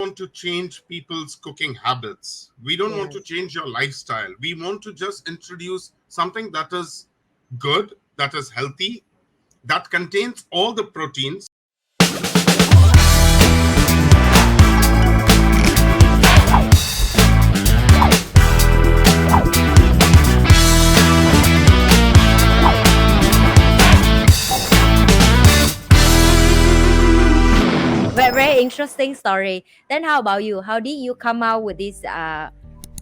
want to change people's cooking habits. We don't want to Yes. change your lifestyle. We want to just introduce something that is good, that is healthy, that contains all the proteins. Very interesting story. Then how about you? How did you come out with this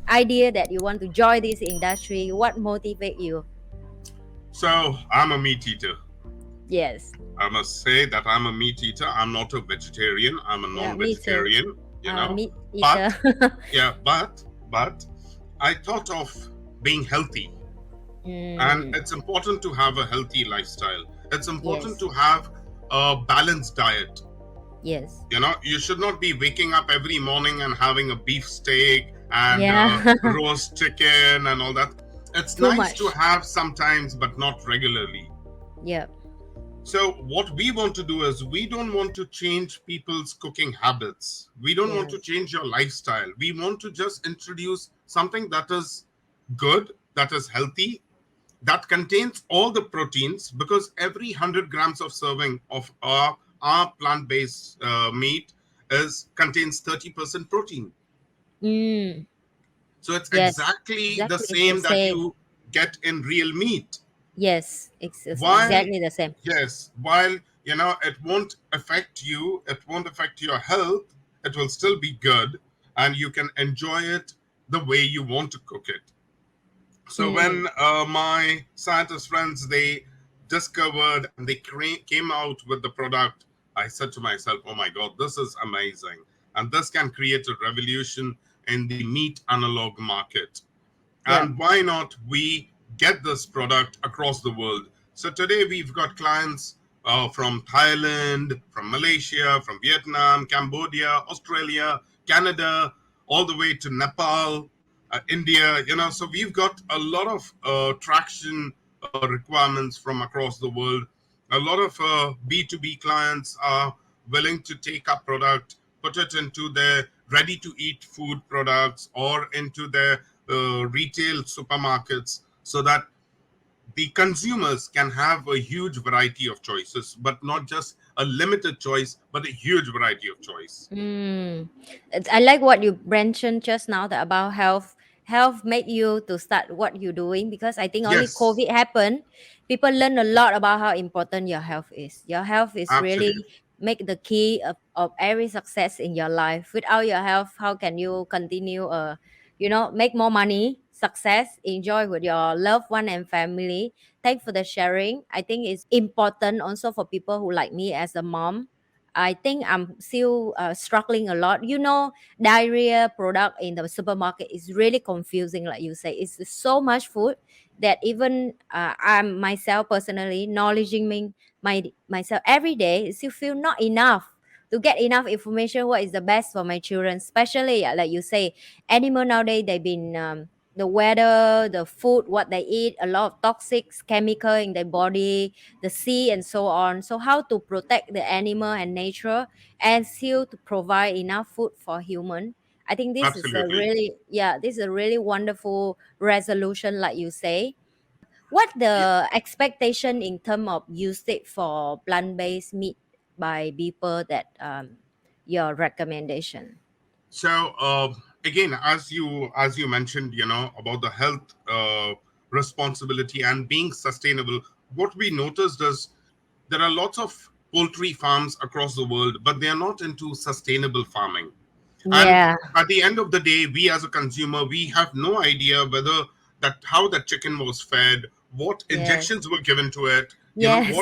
idea that you want to join this industry? What motivate you? So I'm a meat eater. Yes. I must say that I'm a meat eater. I'm not a vegetarian. I'm a Yeah, me too. non-vegetarian, Meat eater. But but I thought of being healthy. And Mm, it's important to have a healthy lifestyle. It's important yes. to have a balanced diet. Yes. You should not be waking up every morning and having a beef steak and Yeah. roast chicken and all that. It's Too nice to much. have sometimes, but not regularly. Yeah. So what we want to do is we don't want to change people's cooking habits. We don't want to Yes. change your lifestyle. We want to just introduce something that is good, that is healthy, that contains all the proteins, because every 100 grams of serving of our plant-based meat contains 30% protein. Mm, So it's yes. exactly the Exactly. It's the same that same. you get in real meat. Yes. It's While exactly the same. Yes, while it won't affect you, it won't affect your health, it will still be good, and you can enjoy it the way you want to cook it. So Mm, when my scientist friends, they discovered and they came out with the product, I said to myself, oh my God, this is amazing. And this can create a revolution in the meat analog market. yeah. And why not we get this product across the world? So today we've got clients from Thailand, from Malaysia, from Vietnam, Cambodia, Australia, Canada, all the way to Nepal, India. So we've got a lot of traction requirements from across the world. A lot of B2B clients are willing to take our product, put it into their ready to eat food products or into their retail supermarkets, so that the consumers can have a huge variety of choices, but not just a limited choice, but a huge variety of choice. Mm. I like what you mentioned just now that about health. Health made you to start what you're doing because I think only Yes, COVID happened. People learn a lot about how important your health is. Your health is really absolutely. make the key of every success in your life. Without your health, how can you continue make more money, success, enjoy with your loved one and family. Thanks for the sharing. I think it's important also for people who like me as a mom. I think I'm still struggling a lot. Diarrhea product in the supermarket is really confusing. Like you say, it's so much food that even I'm myself personally acknowledging myself every day. Still feel not enough to get enough information. What is the best for my children, especially like you say, animal nowadays they've been the weather, the food, what they eat, a lot of toxic chemical in their body, the sea and so on. So how to protect the animal and nature and still to provide enough food for human. I think this is a Absolutely. really, yeah, this is a really wonderful resolution, like you say. What Yeah. the expectation in terms of usage for plant-based meat by people that your recommendation? So again, as you mentioned, about the health responsibility and being sustainable, what we noticed is there are lots of poultry farms across the world, but they are not into sustainable farming. And Yeah. at the end of the day, we as a consumer, we have no idea whether that how that chicken was fed, what Yes. injections were given to it, Yes.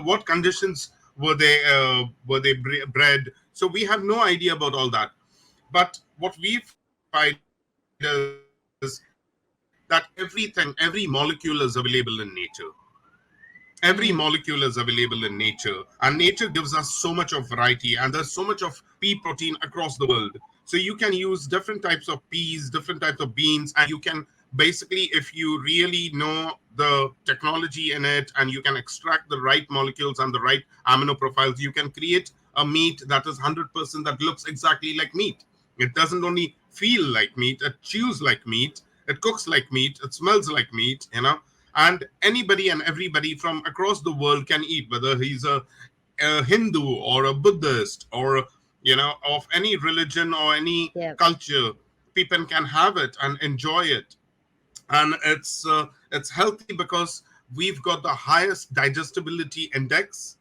what conditions were they bred. So we have no idea about all that. But what we find is that every molecule is available in nature. Every molecule is Mm. available in nature, and nature gives us so much of variety, and there's so much of pea protein across the world. So you can use different types of peas, different types of beans, and you can basically, if you really know the technology in it and you can extract the right molecules and the right amino profiles, you can create a meat that is 100% that looks exactly like meat. It doesn't only feel like meat, it chews like meat, it cooks like meat, it smells like meat, and anybody and everybody from across the world can eat, whether he's a Hindu or a Buddhist or of any religion or any Yeah. culture. People can have it and enjoy it, and it's healthy because we've got the highest digestibility index.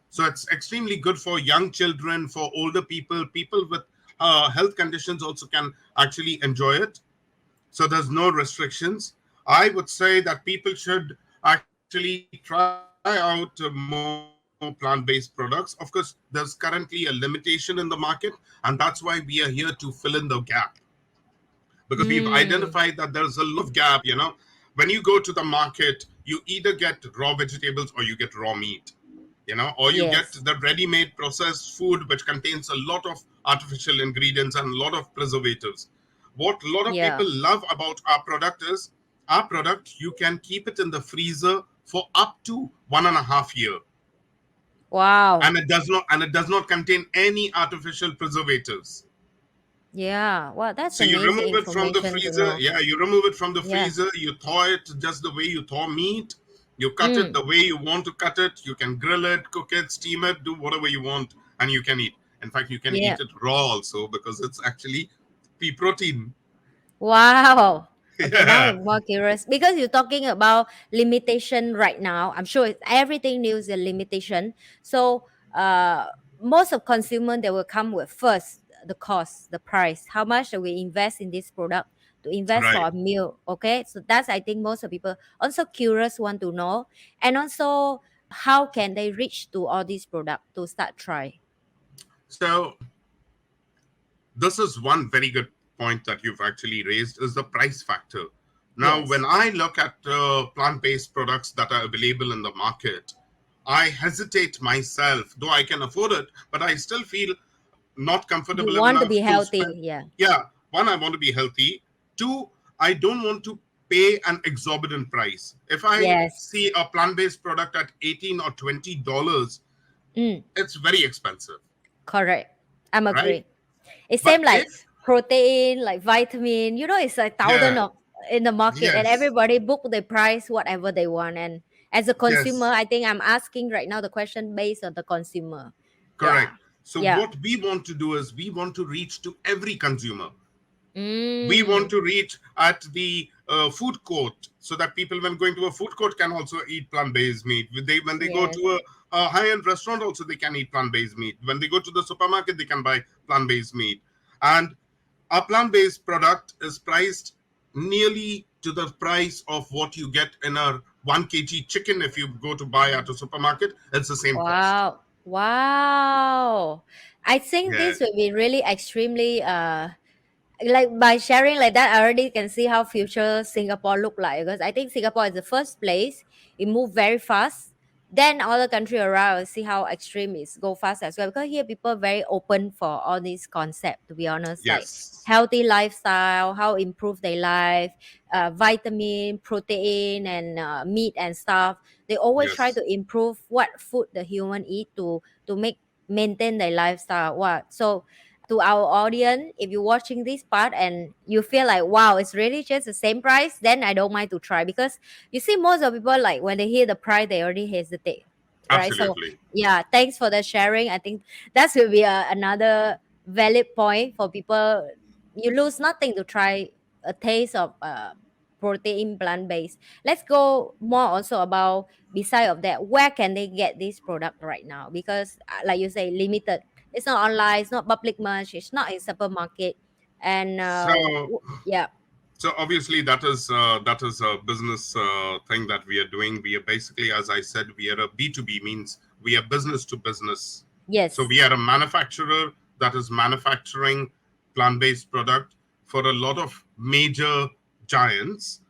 So it's extremely good for young children, for older people, people with health conditions also can actually enjoy it. So there's no restrictions. I would say that people should actually try out more plant-based products. Of course, there's currently a limitation in the market, and that's why we are here to fill in the gap, because we've identified that there's a Mm. lot of gap. When you go to the market, you either get raw vegetables or you get raw meat, or you get Yes. the ready-made processed food which contains a lot of artificial ingredients and a lot of preservatives. What a lot of Yeah. people love about our product is, our product, you can keep it in the freezer for up to 1.5 year, Wow. and it does not contain any artificial preservatives. Yeah. Wow, that's So you amazing remove it from the information to freezer. know. Yeah, you remove it from the Yeah. freezer. You thaw it just the way you thaw meat. You cut it Mm. the way you want to cut it. You can grill it, cook it, steam it, do whatever you want, and you can eat. In fact, you can Yeah. eat it raw also because it's actually pea protein. Wow. Okay, now Yeah, I'm more curious because you're talking about limitation right now. I'm sure everything news a limitation. So, uh, most of consumer they will come with first the cost, the price, how much do we invest in this product to invest right. for a meal. Okay, so that's I think most of people also curious want to know, and also how can they reach to all these product to start try. So this is one very good point that you've actually raised is the price factor. Now, when Yes, I look at plant-based products that are available in the market, I hesitate myself, though I can afford it, but I still feel not you comfortable want to be enough to healthy. spend. Yeah. Yeah, one, I want to be healthy. Two, I don't want to pay an exorbitant price. If I Yes. see a plant-based product at 18 or $20, Mm, it's very expensive, correct. I'm right? agree. It's But same like if, protein, like vitamin. You know, it's like thousand yeah, of in the market, and yes, everybody book the price whatever they want. And as a consumer, yes, I think I'm asking right now the question based on the consumer. correct. Yeah, So yeah. what we want to do is we want to reach to every consumer. We want Mm, to reach at the food court so that people when going to a food court can also eat plant-based meat. When they go yes. to a high-end restaurant also they can eat plant-based meat. When they go to the supermarket they can buy plant-based meat. And our plant-based product is priced nearly to the price of what you get in a 1 kg chicken. If you go to buy at a supermarket, it's the same cost. Wow, wow. I think Yeah, this will be really extremely like by sharing like that I already can see how future Singapore look like, because I think Singapore is the first place it move very fast, then other country around will see how extreme is go fast as well, because here people very open for all these concept, to be honest, like yes, healthy lifestyle, how improve their life, vitamin, protein, and meat and stuff. They always try yes, to improve what food the human eat to make maintain their lifestyle. What so to our audience, if you're watching this part and you feel like wow, it's really just the same price, then I don't mind to try, because you see most of people like when they hear the price they already hesitate, right? So absolutely. yeah, thanks for the sharing. I think that will be another valid point for people. You lose nothing to try a taste of protein plant based. Let's go more also about beside of that, where can they get this product right now, because like you say limited, it's not online, it's not public much, it's not in supermarket, and So yeah, So obviously that is a business thing that we are doing. We are basically, as I said, we are a B2B, means we are business to business. So yes. we are a manufacturer that is manufacturing plant-based product for a lot of major giants.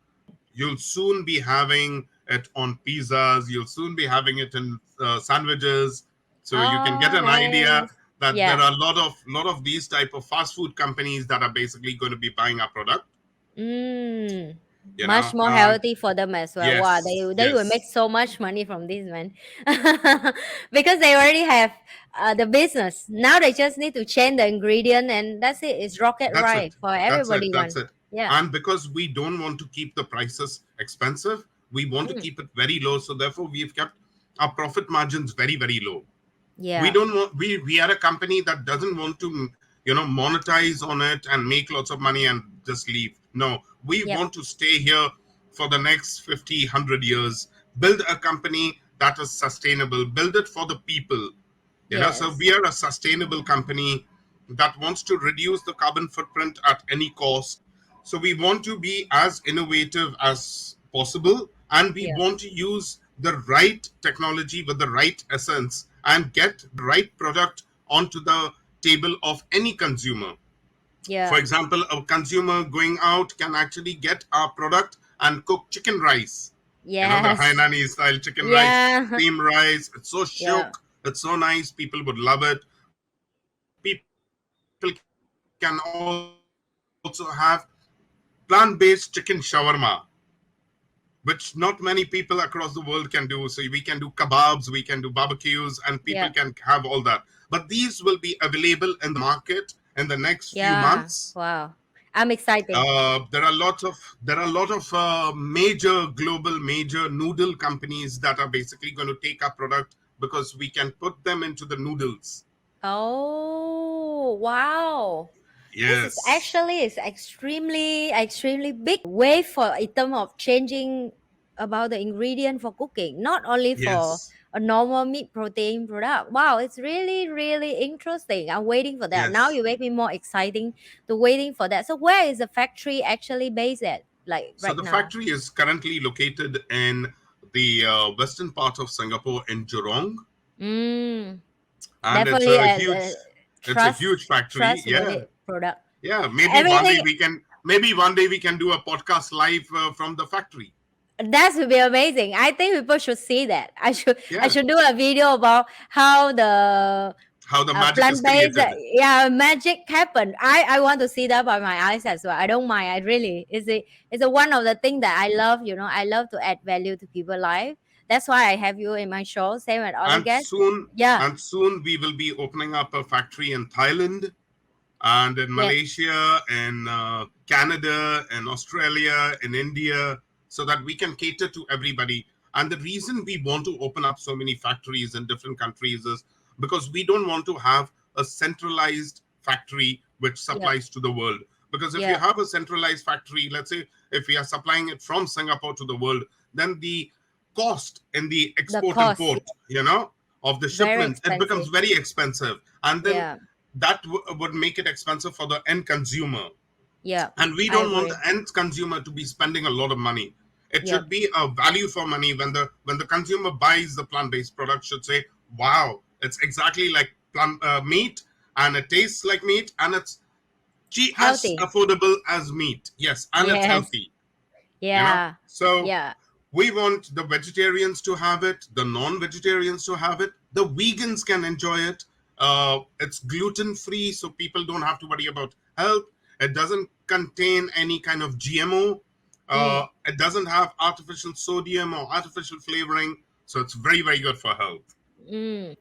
You'll soon be having it on pizzas. You'll soon be having it in sandwiches. So you can get Oh, an idea nice. that there Yeah. are a lot of these type of fast food companies that are basically going to be buying our product. Mm. you Much know. more healthy for them as well. Wow, Yes, they will make yes, so much money from this, man. Because they already have the business. Now they just need to change the ingredient, and that's it. It's rocket that's right it. for That's it. everybody That's one. it. Yeah. And because we don't want to keep the prices expensive, we want to Mm. keep it very low. So therefore, we've kept our profit margins very, very low. We Yeah. don't want we are a company that doesn't want to, monetize on it and make lots of money and just leave. No, we Yep. want to stay here for the next 50, 100 years, build a company that is sustainable, build it for the people. So Yes. we are a sustainable company that wants to reduce the carbon footprint at any cost. So we want to be as innovative as possible, and we Yeah. want to use the right technology with the right essence and get the right product onto the table of any consumer. For Yeah. example, a consumer going out can actually get our product and cook chicken rice. The Yes. Hainani style chicken rice, Yeah. steam rice. It's so Yeah. shook. It's so nice. People would love it. People can also have plant-based chicken shawarma, which not many people across the world can do. So we can do kebabs, we can do barbecues, and people can have all that. But these will be Yeah. available in the market in the next few months. Yeah. Wow. I'm excited. There are a lot of major noodle companies that are basically going to take our product because we can put them into the noodles. Oh, wow. This is Yes, actually is extremely big way for in terms of changing about the ingredient for cooking, not only for yes, a normal meat protein product. Wow, it's really interesting. I'm waiting for that. Now yes. you make me more exciting to waiting for that. So where is the factory actually based at? Like So right the now? factory is currently located in the western part of Singapore in Jurong, Mm, and definitely it's a huge factory. Yeah, trustworthy product. yeah. Maybe one day Everything we can do a podcast live from the factory. that would be amazing. I think people should see that. I Yeah, should do a video about how the how the magic is plant based created. magic happened. I want to see that by my eyes as well. I don't mind. I really it's a one of the things that I love. I love to add value to people's life. That's why I have you in my show. Same with other And guests. soon, Yeah. and soon we will be opening up a factory in Thailand and in Yeah. Malaysia, in Canada, in Australia, in India, so that we can cater to everybody. And the reason we want to open up so many factories in different countries is because we don't want to have a centralized factory which Yeah. supplies to the world. Because if you Yeah. have a centralized factory, let's say if we are supplying it from Singapore to the world, then the cost in the The export cost, import, of the very shipment, it becomes expensive. very expensive. And then Yeah. that would make it expensive for the end consumer, Yeah. and we I don't want agree. the end consumer to be spending a lot of money. It Yeah. should be a value for money. When the consumer buys the plant-based product, should say, wow, it's exactly like plant meat, and it tastes like meat, and it's as Healthy. affordable as meat. Yes, and it's Yes. healthy. Yeah. So Yeah. we want the vegetarians to have it, the non-vegetarians to have it, the vegans can enjoy it. It's gluten-free, so people don't have to worry about health. It doesn't contain any kind of GMO. Mm. It doesn't have artificial sodium or artificial flavoring, so it's very, very good for health. Mm.